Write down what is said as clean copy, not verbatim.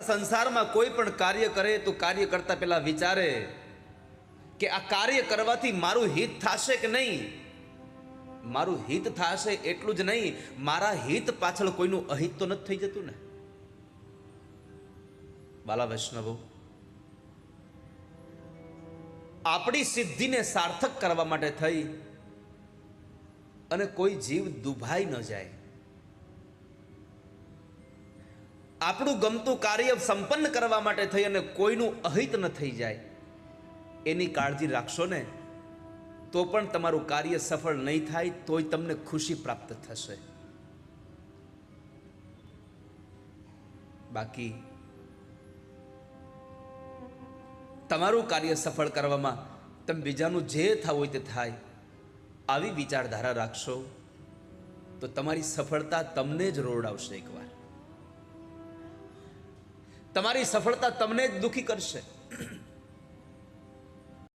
સંસારમાં કોઈ પણ કાર્ય કરે તો કાર્ય કરતા પહેલા વિચારે કે આ કાર્ય કરવાથી મારું હિત થશે કે નહીં. મારું હિત થશે એટલું જ નહીં, મારા હિત પાછળ કોઈનું અહિત તો નથી થઈ જતું ને. બાલા વૈષ્ણવો, આપણી સિદ્ધિને સાર્થક કરવા માટે થઈ અને કોઈ જીવ દુભાઈ ન જાય, આપણું ગમતું કાર્ય સંપન્ન કરવા માટે થઈ અને કોઈનું અહિત ન થઈ જાય, એની કાળજી રાખશો ને તો પણ તમારું કાર્ય સફળ નહીં થાય તોય તમને ખુશી પ્રાપ્ત થશે. બાકી તમારું કાર્ય સફળ કરવામાં તમે બીજાનું જે થવું હોય તે થાય, આવી વિચારધારા રાખશો તો તમારી સફળતા તમને જ રોવડાવશે. એકવાર તમારી સફળતા તમને જ દુખી કરશે.